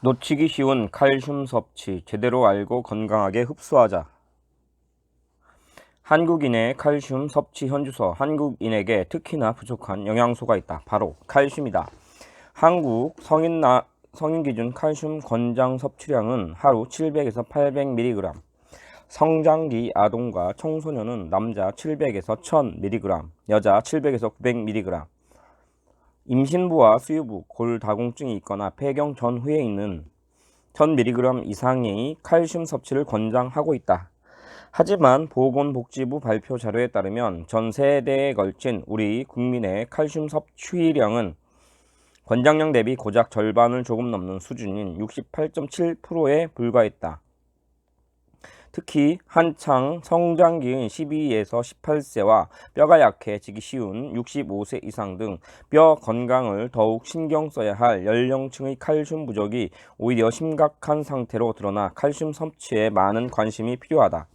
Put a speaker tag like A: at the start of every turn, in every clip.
A: 놓치기 쉬운 칼슘 섭취 제대로 알고 건강하게 흡수하자. 한국인의 칼슘 섭취 현주소. 한국인에게 특히나 부족한 영양소가 있다. 바로 칼슘이다. 한국 성인 기준 칼슘 권장 섭취량은 하루 700에서 800mg, 성장기 아동과 청소년은 남자 700에서 1000mg, 여자 700에서 900mg, 임신부와 수유부, 골다공증이 있거나 폐경 전후에 있는 1000mg 이상의 칼슘 섭취를 권장하고 있다. 하지만 보건복지부 발표 자료에 따르면 전 세대에 걸친 우리 국민의 칼슘 섭취량은 권장량 대비 고작 절반을 조금 넘는 수준인 68.7%에 불과했다. 특히 한창 성장기인 12에서 18세와 뼈가 약해지기 쉬운 65세 이상 등 뼈 건강을 더욱 신경 써야 할 연령층의 칼슘 부족이 오히려 심각한 상태로 드러나 칼슘 섭취에 많은 관심이 필요하다.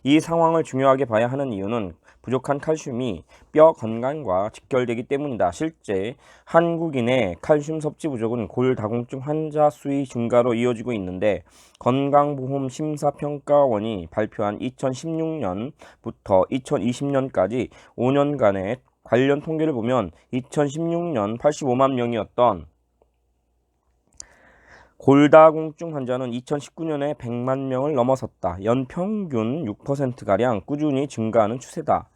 A: 이 상황을 중요하게 봐야 하는 이유는 부족한 칼슘이 뼈 건강과 직결되기 때문이다. 실제 한국인의 칼슘 섭취 부족은 골다공증 환자 수의 증가로 이어지고 있는데, 건강보험심사평가원이 발표한 2016년부터 2020년까지 5년간의 관련 통계를 보면 2016년 85만 명이었던 골다공증 환자는 2019년에 100만 명을 넘어섰다. 연평균 6%가량 꾸준히 증가하는 추세다.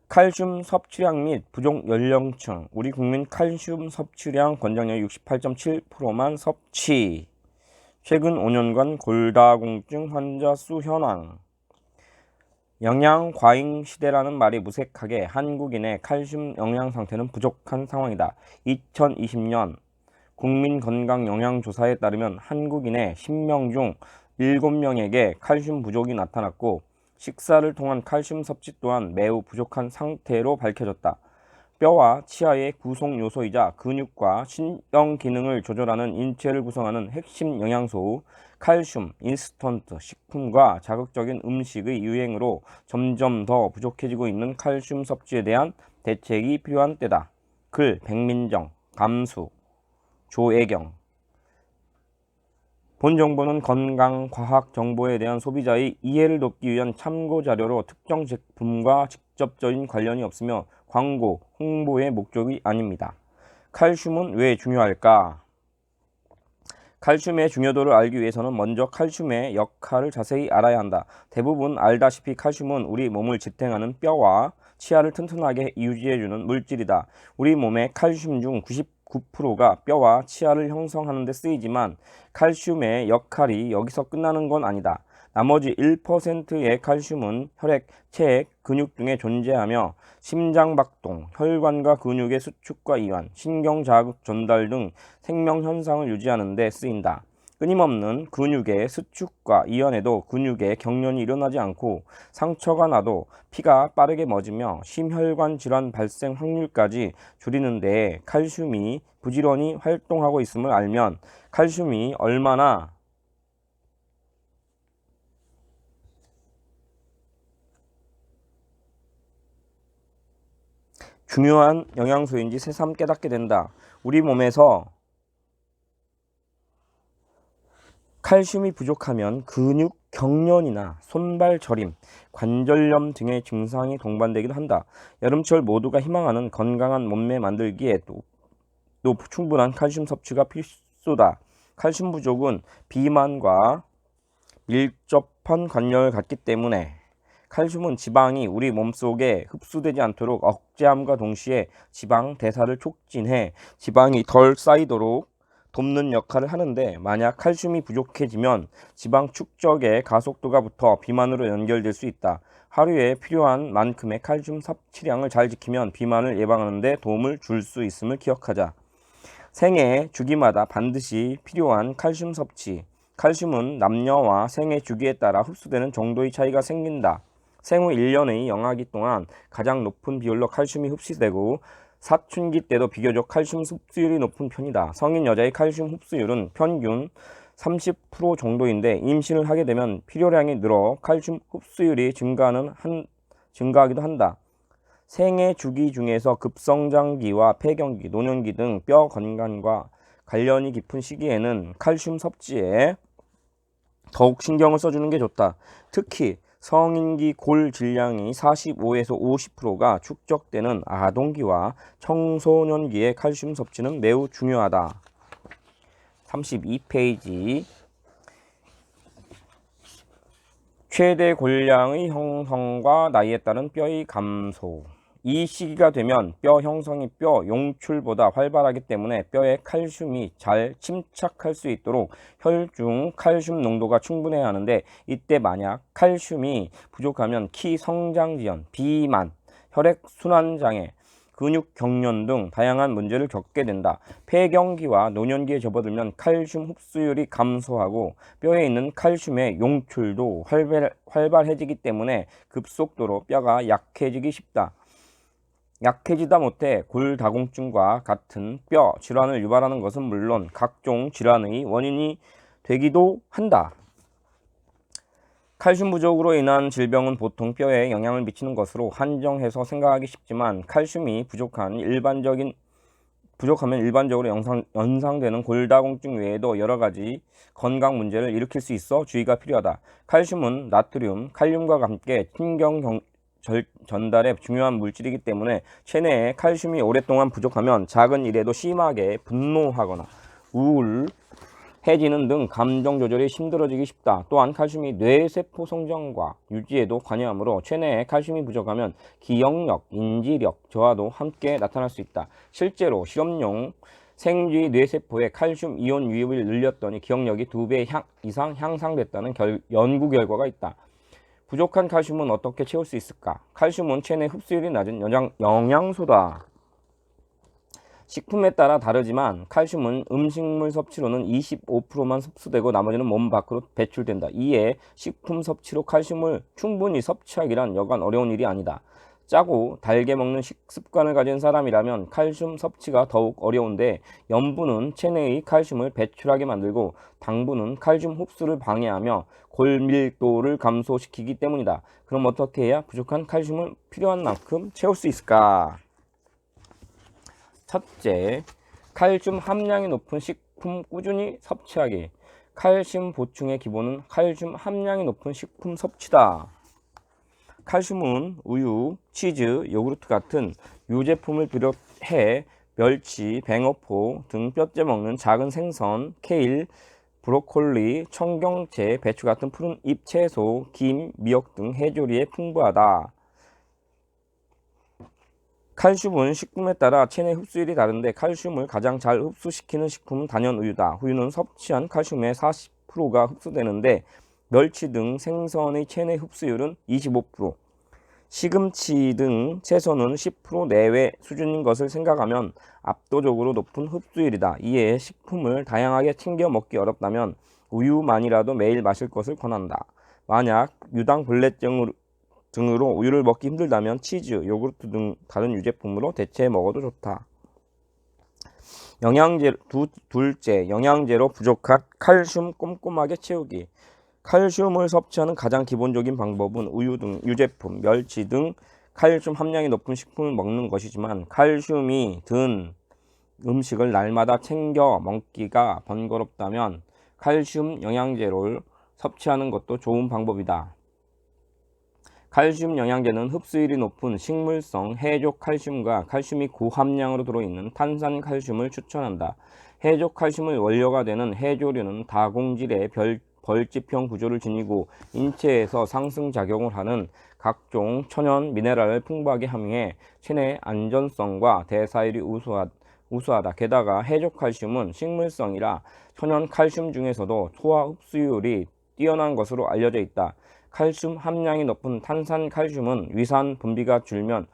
A: 칼슘 섭취량 및 부족 연령층. 우리 국민 칼슘 섭취량 권장량 68.7%만 섭취. 최근 5년간 골다공증 환자 수 현황. 영양 과잉 시대라는 말이 무색하게 한국인의 칼슘 영양 상태는 부족한 상황이다. 2020년 국민건강영양조사에 따르면 한국인의 10명 중 7명에게 칼슘 부족이 나타났고, 식사를 통한 칼슘 섭취 또한 매우 부족한 상태로 밝혀졌다. 뼈와 치아의 구성 요소이자 근육과 신경 기능을 조절하는 인체를 구성하는 핵심 영양소 칼슘, 인스턴트 식품과 자극적인 음식의 유행으로 점점 더 부족해지고 있는 칼슘 섭취에 대한 대책이 필요한 때다. 글 백민정, 감수, 조애경. 본 정보는 건강 과학 정보에 대한 소비자의 이해를 돕기 위한 참고 자료로 특정 제품과 직접적인 관련이 없으며 광고, 홍보의 목적이 아닙니다. 칼슘은 왜 중요할까? 칼슘의 중요도를 알기 위해서는 먼저 칼슘의 역할을 자세히 알아야 한다. 대부분 알다시피 칼슘은 우리 몸을 지탱하는 뼈와 치아를 튼튼하게 유지해주는 물질이다. 우리 몸의 칼슘 중 99%가 뼈와 치아를 형성하는 데 쓰이지만 칼슘의 역할이 여기서 끝나는 건 아니다. 나머지 1%의 칼슘은 혈액, 체액, 근육 등에 존재하며 심장박동, 혈관과 근육의 수축과 이완, 신경자극 전달 등 생명현상을 유지하는 데 쓰인다. 끊임없는 근육의 수축과 이완에도 근육에 경련이 일어나지 않고 상처가 나도 피가 빠르게 멎으며 심혈관 질환 발생 확률까지 줄이는 데에 칼슘이 부지런히 활동하고 있음을 알면 칼슘이 얼마나 중요한 영양소인지 새삼 깨닫게 된다. 우리 몸에서 칼슘이 부족하면 근육 경련이나 손발 저림, 관절염 등의 증상이 동반되기도 한다. 여름철 모두가 희망하는 건강한 몸매 만들기에도 충분한 칼슘 섭취가 필수다. 칼슘 부족은 비만과 밀접한 관련을 갖기 때문에 칼슘은 지방이 우리 몸속에 흡수되지 않도록 억제함과 동시에 지방 대사를 촉진해 지방이 덜 쌓이도록 돕는 역할을 하는데, 만약 칼슘이 부족해지면 지방 축적의 가속도가 붙어 비만으로 연결될 수 있다. 하루에 필요한 만큼의 칼슘 섭취량을 잘 지키면 비만을 예방하는 데 도움을 줄 수 있음을 기억하자. 생애 주기마다 반드시 필요한 칼슘 섭취. 칼슘은 남녀와 생애 주기에 따라 흡수되는 정도의 차이가 생긴다. 생후 1년의 영아기 동안 가장 높은 비율로 칼슘이 흡수되고 사춘기 때도 비교적 칼슘 흡수율이 높은 편이다. 성인 여자의 칼슘 흡수율은 평균 30% 정도인데 임신을 하게 되면 필요량이 늘어 칼슘 흡수율이 증가하기도 한다. 생애 주기 중에서 급성장기와 폐경기, 노년기 등 뼈 건강과 관련이 깊은 시기에는 칼슘 섭취에 더욱 신경을 써주는 게 좋다. 특히 성인기 골 질량이 45에서 50%가 축적되는 아동기와 청소년기의 칼슘 섭취는 매우 중요하다. 32페이지 최대 골량의 형성과 나이에 따른 뼈의 감소. 이 시기가 되면 뼈 형성이 뼈 용출보다 활발하기 때문에 뼈에 칼슘이 잘 침착할 수 있도록 혈중 칼슘 농도가 충분해야 하는데, 이때 만약 칼슘이 부족하면 키 성장 지연, 비만, 혈액 순환 장애, 근육 경련 등 다양한 문제를 겪게 된다. 폐경기와 노년기에 접어들면 칼슘 흡수율이 감소하고 뼈에 있는 칼슘의 용출도 활발해지기 때문에 급속도로 뼈가 약해지기 쉽다. 약해지다 못해 골다공증과 같은 뼈 질환을 유발하는 것은 물론 각종 질환의 원인이 되기도 한다. 칼슘 부족으로 인한 질병은 보통 뼈에 영향을 미치는 것으로 한정해서 생각하기 쉽지만, 칼슘이 부족하면 일반적으로 연상되는 골다공증 외에도 여러 가지 건강 문제를 일으킬 수 있어 주의가 필요하다. 칼슘은 나트륨, 칼륨과 함께 신경 전달에 중요한 물질이기 때문에 체내에 칼슘이 오랫동안 부족하면 작은 일에도 심하게 분노하거나 우울해지는 등 감정 조절이 힘들어지기 쉽다. 또한 칼슘이 뇌세포 성장과 유지에도 관여하므로 체내에 칼슘이 부족하면 기억력, 인지력 저하도 함께 나타날 수 있다. 실제로 실험용 생쥐 뇌세포에 칼슘 이온 유입을 늘렸더니 기억력이 2배 이상 향상됐다는 연구 결과가 있다. 부족한 칼슘은 어떻게 채울 수 있을까? 칼슘은 체내 흡수율이 낮은 영양소다. 식품에 따라 다르지만 칼슘은 음식물 섭취로는 25%만 흡수되고 나머지는 몸 밖으로 배출된다. 이에 식품 섭취로 칼슘을 충분히 섭취하기란 여간 어려운 일이 아니다. 짜고 달게 먹는 식습관을 가진 사람이라면 칼슘 섭취가 더욱 어려운데, 염분은 체내의 칼슘을 배출하게 만들고 당분은 칼슘 흡수를 방해하며 골밀도를 감소시키기 때문이다. 그럼 어떻게 해야 부족한 칼슘을 필요한 만큼 채울 수 있을까? 첫째, 칼슘 함량이 높은 식품 꾸준히 섭취하기. 칼슘 보충의 기본은 칼슘 함량이 높은 식품 섭취다. 칼슘은 우유, 치즈, 요구르트 같은 유제품을 비롯해 멸치, 뱅어포 등 뼈째 먹는 작은 생선, 케일, 브로콜리, 청경채, 배추 같은 푸른 잎 채소, 김, 미역 등 해조리에 풍부하다. 칼슘은 식품에 따라 체내 흡수율이 다른데 칼슘을 가장 잘 흡수시키는 식품은 단연 우유다. 우유는 섭취한 칼슘의 40%가 흡수되는데 멸치 등 생선의 체내 흡수율은 25%, 시금치 등 채소는 10% 내외 수준인 것을 생각하면 압도적으로 높은 흡수율이다. 이에 식품을 다양하게 챙겨 먹기 어렵다면 우유만이라도 매일 마실 것을 권한다. 만약 유당불내증 등으로 우유를 먹기 힘들다면 치즈, 요구르트 등 다른 유제품으로 대체해 먹어도 좋다. 둘째, 영양제로 부족한 칼슘 꼼꼼하게 채우기. 칼슘을 섭취하는 가장 기본적인 방법은 우유 등 유제품, 멸치 등 칼슘 함량이 높은 식품을 먹는 것이지만, 칼슘이 든 음식을 날마다 챙겨 먹기가 번거롭다면 칼슘 영양제를 섭취하는 것도 좋은 방법이다. 칼슘 영양제는 흡수율이 높은 식물성 해족 칼슘과 칼슘이 고함량으로 들어있는 탄산 칼슘을 추천한다. 해족 칼슘의 원료가 되는 해조류는 다공질의 벌집형 구조를 지니고 인체에서 상승작용을 하는 각종 천연 미네랄을 풍부하게 함유해 체내 안전성과 대사율이 우수하다. 게다가 해족 칼슘은 식물성이라 천연 칼슘 중에서도 소화 흡수율이 뛰어난 것으로 알려져 있다. 칼슘 함량이 높은 탄산 칼슘은 위산 분비가 줄면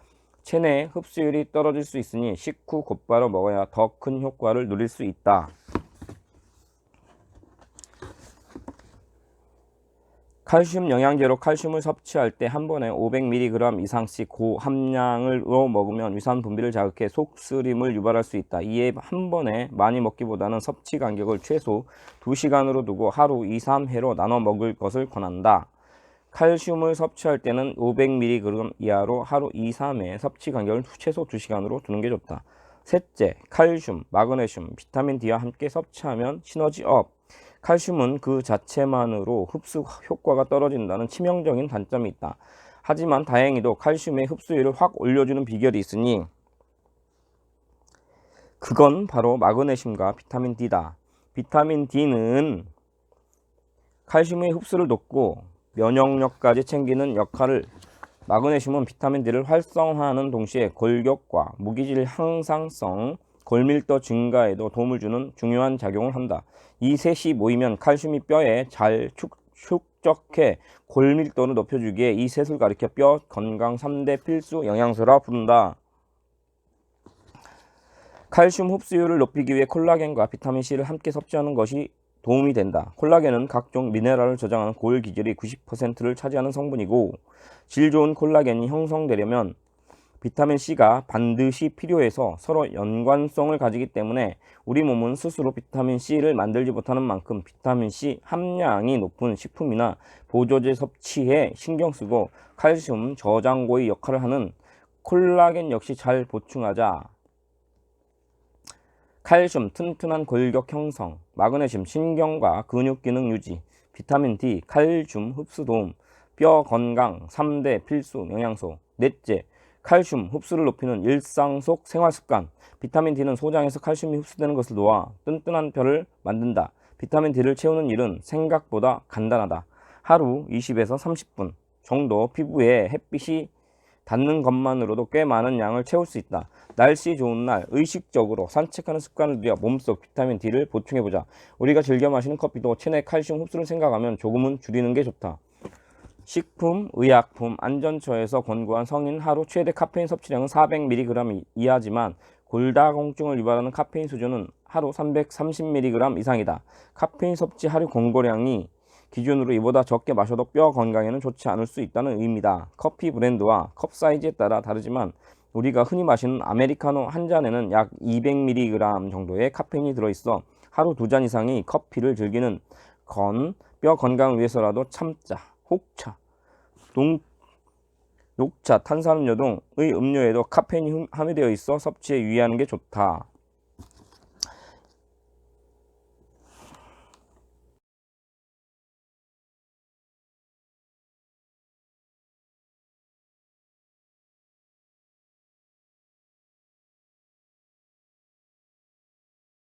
A: 체내 흡수율이 떨어질 수 있으니 식후 곧바로 먹어야 더 큰 효과를 누릴 수 있다. 칼슘 영양제로 칼슘을 섭취할 때 한 번에 500mg 이상씩 고함량으로 먹으면 위산 분비를 자극해 속쓰림을 유발할 수 있다. 이에 한 번에 많이 먹기보다는 섭취 간격을 최소 2시간으로 두고 하루 2-3회로 나눠 먹을 것을 권한다. 칼슘을 섭취할 때는 500mg 이하로 하루 2-3회, 섭취 간격을 최소 2시간으로 두는 게 좋다. 셋째, 칼슘, 마그네슘, 비타민 D와 함께 섭취하면 시너지업. 칼슘은 그 자체만으로 흡수 효과가 떨어진다는 치명적인 단점이 있다. 하지만 다행히도 칼슘의 흡수율을 확 올려주는 비결이 있으니 그건 바로 마그네슘과 비타민 D다. 비타민 D는 칼슘의 흡수를 돕고 면역력까지 챙기는 역할을, 마그네슘은 비타민 D를 활성화하는 동시에 골격과 무기질 향상성, 골밀도 증가에도 도움을 주는 중요한 작용을 한다. 이 셋이 모이면 칼슘이 뼈에 잘 축적해 골밀도를 높여주기에 이 셋을 가리켜 뼈 건강 3대 필수 영양소라 부른다. 칼슘 흡수율을 높이기 위해 콜라겐과 비타민 C를 함께 섭취하는 것이 도움이 된다. 콜라겐은 각종 미네랄을 저장하는 골 기질이 90%를 차지하는 성분이고, 질 좋은 콜라겐이 형성되려면 비타민 C가 반드시 필요해서 서로 연관성을 가지기 때문에 우리 몸은 스스로 비타민 C를 만들지 못하는 만큼 비타민 C 함량이 높은 식품이나 보조제 섭취에 신경 쓰고, 칼슘 저장고의 역할을 하는 콜라겐 역시 잘 보충하자. 칼슘 튼튼한 골격 형성, 마그네슘 신경과 근육 기능 유지, 비타민 D 칼슘 흡수 도움, 뼈 건강 3대 필수 영양소. 넷째, 칼슘 흡수를 높이는 일상 속 생활 습관. 비타민 D는 소장에서 칼슘이 흡수되는 것을 놓아 튼튼한 뼈를 만든다. 비타민 D를 채우는 일은 생각보다 간단하다. 하루 20에서 30분 정도 피부에 햇빛이 닿는 것만으로도 꽤 많은 양을 채울 수 있다. 날씨 좋은 날 의식적으로 산책하는 습관을 들여 몸속 비타민 D를 보충해보자. 우리가 즐겨 마시는 커피도 체내 칼슘 흡수를 생각하면 조금은 줄이는 게 좋다. 식품, 의약품, 안전처에서 권고한 성인 하루 최대 카페인 섭취량은 400mg 이하지만 골다공증을 유발하는 카페인 수준은 하루 330mg 이상이다. 카페인 섭취 하루 권고량이 기준으로 이보다 적게 마셔도 뼈 건강에는 좋지 않을 수 있다는 의미다. 커피 브랜드와 컵 사이즈에 따라 다르지만 우리가 흔히 마시는 아메리카노 한 잔에는 약 200mg 정도의 카페인이 들어있어 하루 2잔 이상이 커피를 즐기는 건 뼈 건강을 위해서라도 참자. 혹차, 녹차, 탄산음료 등의 음료에도 카페인이 함유되어 있어 섭취에 유의하는 게 좋다.